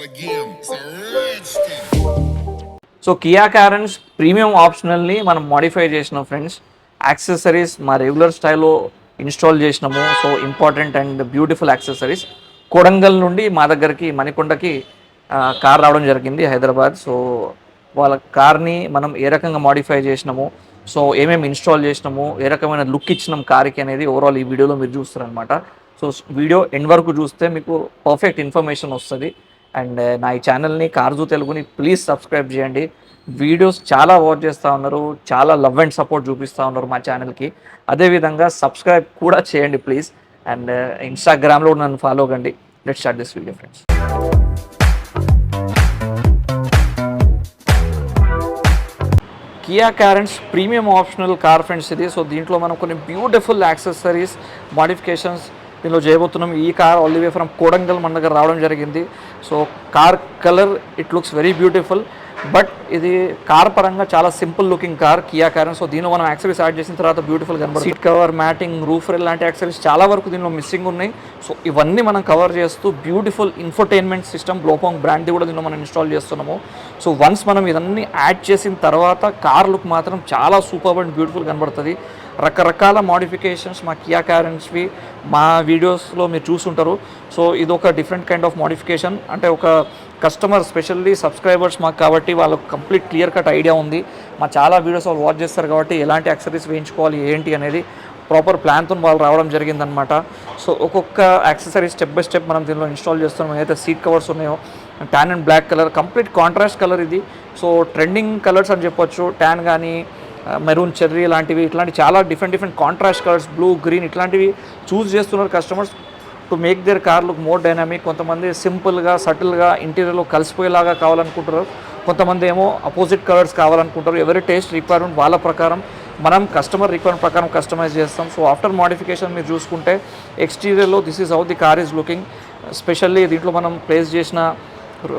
It's a rich thing. So Kia Carens premium ఆప్షనల్ని మనం modify చేసినాం ఫ్రెండ్స్. యాక్సెసరీస్ మా రెగ్యులర్ స్టైల్లో ఇన్స్టాల్ చేసినాము. So important and beautiful accessories Kodangal నుండి మా దగ్గరికి మణికొండకి కార్ రావడం జరిగింది హైదరాబాద్. సో వాళ్ళ కార్ని మనం ఏ రకంగా మోడిఫై చేసినాము, సో ఏమేమి ఇన్స్టాల్ చేసినాము, ఏ రకమైన లుక్ ఇచ్చినాం కార్కి అనేది ఓవరాల్ ఈ వీడియోలో మీరు చూస్తారనమాట. సో వీడియో ఎండ్ వరకు చూస్తే మీకు పర్ఫెక్ట్ ఇన్ఫర్మేషన్ వస్తుంది. అండ్ నా ఈ ఛానల్ని కార్జు తెలుగుని ప్లీజ్ సబ్స్క్రైబ్ చేయండి. వీడియోస్ చాలా వాచ్ చేస్తూ ఉన్నారు, చాలా లవ్ అండ్ సపోర్ట్ చూపిస్తూ ఉన్నారు మా ఛానల్కి. అదేవిధంగా సబ్స్క్రైబ్ కూడా చేయండి ప్లీజ్. అండ్ ఇన్స్టాగ్రామ్లో నన్ను ఫాలో కండి. Let's start this video friends. Kia Carens premium optional car friends ఇది. సో దీంట్లో మనం కొన్ని బ్యూటిఫుల్ యాక్సెసరీస్ మోడిఫికేషన్స్ దీనిలో చేయబోతున్నాం. ఈ car all the way from Kodangal మన దగ్గర రావడం జరిగింది. So car colour it looks very beautiful, but ఇది కార్ పరంగా చాలా simple looking car Kia Carens. So దీనిలో మనం యాక్సెసరీస్ యాడ్ చేసిన తర్వాత బ్యూటిఫుల్ కనబడుతుంది. Seat cover, matting, roof rail లాంటి యాక్సెసరీస్ చాలా వరకు దీనిలో మిస్సింగ్ ఉన్నాయి. సో ఇవన్నీ మనం కవర్ చేస్తూ బ్యూటిఫుల్ ఇన్ఫోటైన్మెంట్ సిస్టమ్ బ్లోపాంగ్ బ్రాండ్ది కూడా దీనిలో మనం ఇన్స్టాల్ చేస్తున్నాము. సో వన్స్ మనం ఇవన్నీ యాడ్ చేసిన తర్వాత కార్ లుక్ మాత్రం చాలా సూపర్ అండ్ బ్యూటిఫుల్ కనబడుతుంది. రకరకాల మోడిఫికేషన్స్ మా కియా క్యారెన్స్వి మా వీడియోస్లో మీరు చూస్తుంటారు. సో ఇది ఒక డిఫరెంట్ కైండ్ ఆఫ్ మోడిఫికేషన్. అంటే ఒక కస్టమర్ స్పెషల్లీ సబ్స్క్రైబర్స్ మాకు కాబట్టి వాళ్ళకు కంప్లీట్ క్లియర్ కట్ ఐడియా ఉంది. మా చాలా వీడియోస్ వాళ్ళు వాచ్ చేస్తారు కాబట్టి ఎలాంటి యాక్సెసరీస్ వేయించుకోవాలి ఏంటి అనేది ప్రాపర్ ప్లాన్తో వాళ్ళు రావడం జరిగిందనమాట. సో ఒక్కొక్క యాక్సెసరీ స్టెప్ బై స్టెప్ మనం దీనిలో ఇన్స్టాల్ చేస్తున్నాం. ఏదైతే సీట్ కవర్స్ ఉన్నాయో tan and black colour complete contrast colour ఇది. సో ట్రెండింగ్ కలర్స్ అని చెప్పొచ్చు. ట్యాన్ కానీ మెరూన్, చెర్రీ లాంటివి ఇట్లాంటి చాలా different contrast colours, blue, green ఇట్లాంటివి చూస్ చేస్తున్నారు customers to make their car look more dynamic. కొంతమంది సింపుల్గా సటిల్గా ఇంటీరియర్లో కలిసిపోయేలాగా కావాలనుకుంటారు, కొంతమంది ఏమో అపోజిట్ కలర్స్ కావాలనుకుంటారు. ఎవరి టేస్ట్ రిక్వైర్మెంట్ వాళ్ళ ప్రకారం మనం కస్టమర్ రిక్వైర్మెంట్ ప్రకారం కస్టమైజ్ చేస్తాం. సో ఆఫ్టర్ మోడిఫికేషన్ మీరు చూసుకుంటే ఎక్స్టీరియర్లో this is how the car is looking. Specially దీంట్లో మనం ప్లేస్ చేసిన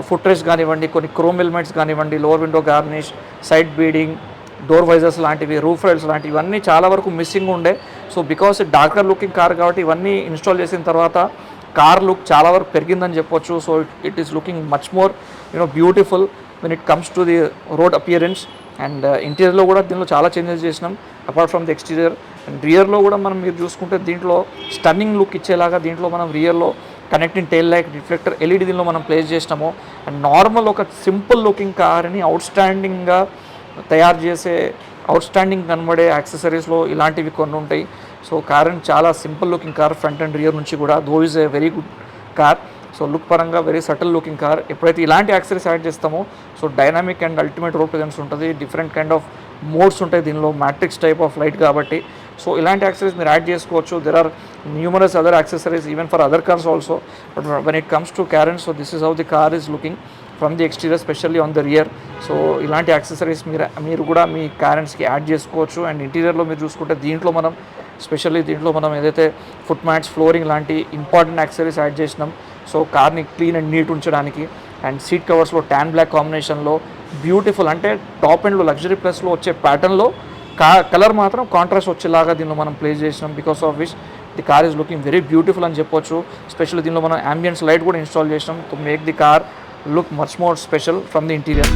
ఫుట్ రెస్ట్ కానివ్వండి, కొన్ని క్రోమ్ ఎలిమెంట్స్ కానివ్వండి, lower window garnish, side beading, door visors లాంటివి, రూఫ్ రైల్స్ లాంటివి ఇవన్నీ చాలా వరకు మిస్సింగ్ ఉండే. So because darker looking car కాబట్టి ఇవన్నీ ఇన్స్టాల్ చేసిన తర్వాత కార్ లుక్ చాలా వరకు పెరిగిందని చెప్పొచ్చు. So it is looking much more beautiful when it comes to the road appearance. And ఇంటీరియర్లో కూడా దీనిలో చాలా చేంజెస్ చేసినాం apart from the exterior. And రియర్లో కూడా మనం మీరు చూసుకుంటే దీంట్లో స్టన్నింగ్ లుక్ ఇచ్చేలాగా దీంట్లో మనం రియర్లో connecting tail light, reflector, LED దీనిలో మనం ప్లేస్ చేసినాము. అండ్ నార్మల్ ఒక సింపుల్ లుకింగ్ కార్ని అవుట్స్టాండింగ్గా తయారు చేసే, అవుట్స్టాండింగ్ కనబడే యాక్సెసరీస్లో ఇలాంటివి కొన్ని ఉంటాయి. సో కార్ చాలా simple looking car front and rear నుంచి కూడా. Though is a very good car. So look పరంగా వెరీ సటిల్ లుకింగ్ కార్. ఎప్పుడైతే ఇలాంటి యాక్సెసరీస్ యాడ్ చేస్తామో so dynamic and ultimate road presence ఉంటుంది. డిఫరెంట్ కైండ్ ఆఫ్ మోడ్స్ ఉంటాయి దీనిలో, మ్యాట్రిక్స్ టైప్ ఆఫ్ లైట్ కాబట్టి. సో ఇలాంటి యాక్సెసరీస్ మీరు యాడ్ చేసుకోవచ్చు. There are numerous other accessories even for other cars also, but when it comes to Carens so this is how the car is looking from the exterior, specially on the rear. So ఇలాంటి accessories మీరు కూడా మీ క్యారెన్స్కి add చేసుకోవచ్చు. And ఇంటీరియర్లో మీరు చూసుకుంటే దీంట్లో మనం ఏదైతే foot mats, flooring లాంటి ఇంపార్టెంట్ యాక్సెసరీస్ యాడ్ చేసినాం. సో కార్ని క్లీన్ అండ్ నీట్ ఉంచడానికి. అండ్ సీట్ కవర్స్లో ట్యాన్ బ్లాక్ కాంబినేషన్లో బ్యూటిఫుల్, అంటే టాప్ ఎండ్లో లగ్జరీ ప్లస్లో వచ్చే ప్యాటర్న్లో కలర్ మాత్రం కాంట్రాస్ట్ వచ్చేలాగా దీనిలో మనం ప్లేస్ చేసినాం. Because of which the car is looking very beautiful అని చెప్పొచ్చు. స్పెషల్లీ దీనిలో మనం అంబియన్స్ లైట్ కూడా ఇన్స్టాల్ చేసినాం to make the car look much more special from the interior.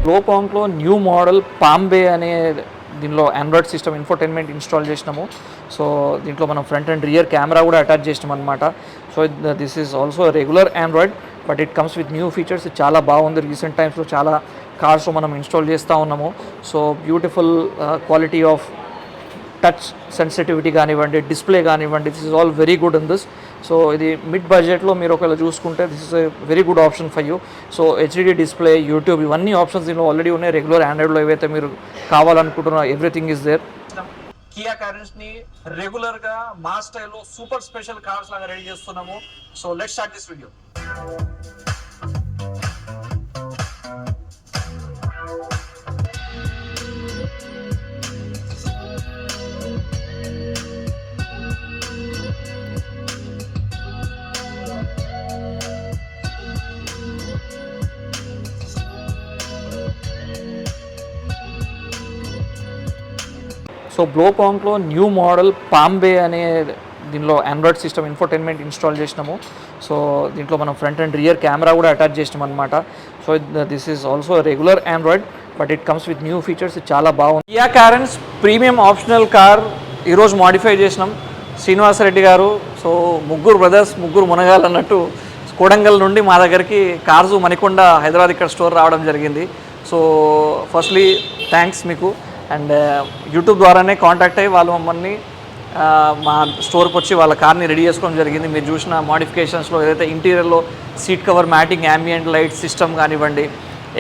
గ్లోపాంగ్లో న్యూ మోడల్ పాంబే అనే దీనిలో ఆండ్రాయిడ్ సిస్టమ్ ఇన్ఫోటైన్మెంట్ ఇన్స్టాల్ చేసినాము. సో దీంట్లో మనం ఫ్రంట్ అండ్ రియర్ కెమెరా కూడా అటాచ్ చేసినాం అనమాట. So this is also regular Android, but it comes with new features. ఇది చాలా బాగుంది. రీసెంట్ టైమ్స్లో చాలా కార్స్లో మనం ఇన్స్టాల్ చేస్తూ ఉన్నాము. So beautiful quality of touch sensitivity కానివ్వండి, డిస్ప్లే కానివ్వండి, this is all very good in this. So ఇది మిడ్ బడ్జెట్లో మీరు ఒకవేళ చూసుకుంటే this is a very good option for you. So HDD display, YouTube, ఇవన్నీ ఆప్షన్స్ దీనిలో ఆల్రెడీ ఉన్నాయి. రెగ్యులర్ ఆండ్రాయిడ్లో ఏవైతే మీరు కావాలనుకుంటున్నారో ఎవ్రీథింగ్ ఈజ్ దేర్. కియా కారెన్స్ని రెగ్యులర్గా మా స్టైల్లో సూపర్ స్పెషల్ కార్స్ లాగా రెడీ చేస్తున్నాము. So let's start this video. So బ్లోపాంక్లో new model పాంబే అనే దీనిలో ఆండ్రాయిడ్ సిస్టమ్ ఇన్ఫోటైన్మెంట్ ఇన్స్టాల్ చేసినాము. సో దీంట్లో మనం ఫ్రంట్ అండ్ రియర్ కెమెరా కూడా అటాచ్ చేసినాం అనమాట. So this is also regular Android but it comes with new features. ఇది చాలా బాగుంది. Kia Carens premium optional car ఈరోజు మాడిఫై చేసినాం. శ్రీనివాసరెడ్డి గారు, సో ముగ్గురు బ్రదర్స్, ముగ్గురు మునగాలు అన్నట్టు కోడంగల్ నుండి మా దగ్గరికి కార్సు మణికొండ హైదరాబాద్ ఇక్కడ స్టోర్ రావడం జరిగింది. సో ఫస్ట్లీ థ్యాంక్స్ మీకు. అండ్ యూట్యూబ్ ద్వారానే కాంటాక్ట్ అయ్యి వాళ్ళు మమ్మల్ని మా స్టోర్కి వచ్చి వాళ్ళ కార్ని రెడీ చేసుకోవడం జరిగింది. మీరు చూసిన మాడిఫికేషన్స్లో ఏదైతే ఇంటీరియర్లో seat cover matting, ambient light system కానివ్వండి,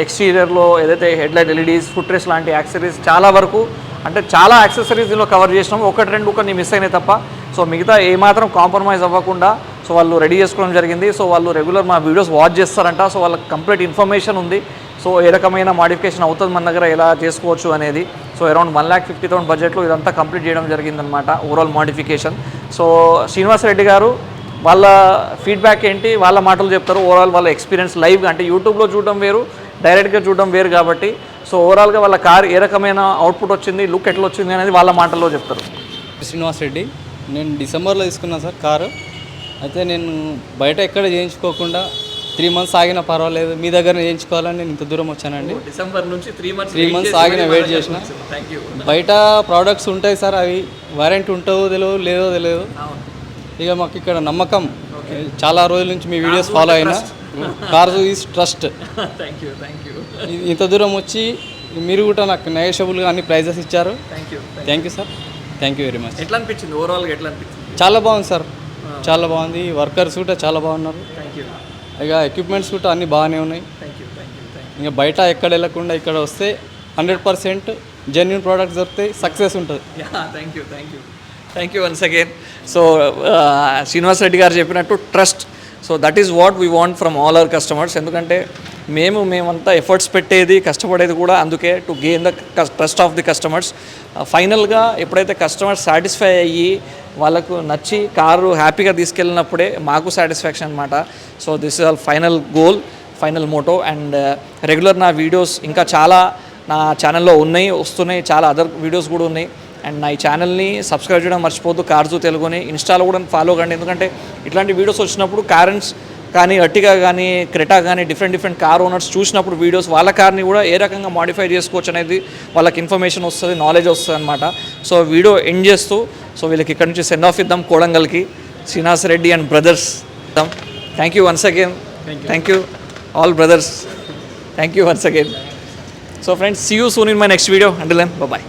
ఎక్స్టీరియర్లో ఏదైతే హెడ్లైట్ ఎల్ఈడీస్, ఫుట్ రెస్ట్ లాంటి యాక్సెసరీస్ చాలా వరకు అంటే చాలా యాక్సెసరీస్ దీనిలో కవర్ చేసినాము. ఒకటి రెండు కొన్ని మిస్ అయినాయి తప్ప. సో మిగతా ఏమాత్రం కాంప్రమైజ్ అవ్వకుండా సో వాళ్ళు రెడీ చేసుకోవడం జరిగింది. సో వాళ్ళు రెగ్యులర్ మా వీడియోస్ వాచ్ చేస్తారంట. సో వాళ్ళకి కంప్లీట్ ఇన్ఫర్మేషన్ ఉంది. సో ఏ రకమైన మాడిఫికేషన్ అవుతుంది మన దగ్గర, ఎలా చేసుకోవచ్చు అనేది. సో అరౌండ్ 1,50,000 బడ్జెట్లో ఇదంతా కంప్లీట్ చేయడం జరిగిందనమాట ఓవరాల్ మాడిఫికేషన్. సో శ్రీనివాసరెడ్డి గారు వాళ్ళ ఫీడ్బ్యాక్ ఏంటి, వాళ్ళ మాటలు చెప్తారు. ఓవరాల్ వాళ్ళ ఎక్స్పీరియన్స్ లైవ్గా, అంటే యూట్యూబ్లో చూడడం వేరు, డైరెక్ట్గా చూడడం వేరు కాబట్టి సో ఓవరాల్గా వాళ్ళ కార్ ఏ రకమైన అవుట్పుట్ వచ్చింది, లుక్ ఎట్లా వచ్చింది అనేది వాళ్ళ మాటల్లో చెప్తారు. శ్రీనివాసరెడ్డి, నేను డిసెంబర్లో తీసుకున్నాను సార్ కారు. అయితే నేను బయట ఎక్కడ చేయించుకోకుండా 3 months ఆగినా పర్వాలేదు, మీ దగ్గర చేయించుకోవాలని నేను ఇంత దూరం వచ్చానండి. డిసెంబర్ నుంచి 3 months ఆగిన వెయిట్ చేసిన. బయట ప్రోడక్ట్స్ ఉంటాయి సార్, అవి వారంటీ ఉంటుందో లేదో తెలియదు. ఇక మాకు ఇక్కడ నమ్మకం, చాలా రోజుల నుంచి మీ వీడియోస్ ఫాలో అయినా. Cars is trust. ఇంత దూరం వచ్చి మీరు కూడా నాకు నెగోషియబుల్గా అన్ని ప్రైజెస్ ఇచ్చారు. Thank you sir, thank you very much. ఎట్లా అనిపించింది ఓవరాల్గా, ఎట్లా అనిపించింది? చాలా బాగుంది సార్, చాలా బాగుంది. వర్కర్స్ కూడా చాలా బాగున్నారు. ఇక ఎక్విప్మెంట్స్ కూడా అన్నీ బాగానే ఉన్నాయి. ఇంకా బయట ఎక్కడ వెళ్ళకుండా ఇక్కడ వస్తే 100% జెన్యూన్ ప్రోడక్ట్స్ దొరుకుతాయి, సక్సెస్ ఉంటుంది. Thank you once again. So Srinivasa Reddy గారు చెప్పినట్టు trust. So that is what we want from all our customers. ఎందుకంటే మేమంతా ఎఫర్ట్స్ పెట్టేది, కష్టపడేది కూడా అందుకే, to gain the trust of the customers. ఫైనల్గా ఎప్పుడైతే కస్టమర్స్ సాటిస్ఫై అయ్యి వాళ్ళకు నచ్చి కారు హ్యాపీగా తీసుకెళ్ళినప్పుడే మాకు సాటిస్ఫాక్షన్ అనమాట. So this is all final goal, final motto. And regular నా వీడియోస్ ఇంకా చాలా నా ఛానల్లో వస్తున్నాయి, చాలా అదర్ వీడియోస్ కూడా ఉన్నాయి. అండ్ నా ఈ ఛానల్ని సబ్స్క్రైబ్ చేయడం మర్చిపోద్దు, కార్జు తెలుగుని. ఇన్స్టాలో కూడా ఫాలో కండి, ఎందుకంటే ఇట్లాంటి వీడియోస్ వచ్చినప్పుడు కారెన్స్ కానీ, అర్టిగా కానీ, క్రెటా కానీ, డిఫరెంట్ కార్ ఓనర్స్ చూసినప్పుడు వీడియోస్, వాళ్ళ కార్ని కూడా ఏ రకంగా మాడిఫై చేసుకోవచ్చు అనేది వాళ్ళకి ఇన్ఫర్మేషన్ వస్తుంది, నాలెడ్జ్ వస్తుంది అనమాట. సో వీడియో ఎండ్ చేస్తూ సో వీళ్ళకి ఇక్కడ నుంచి సెండ్ ఆఫ్ ఇద్దాం కోడంగల్కి, Srinivasa Reddy and brothers. Thank you once again. Thank you all brothers. Thank you once again. So friends, see you soon in my next video. Until then, by.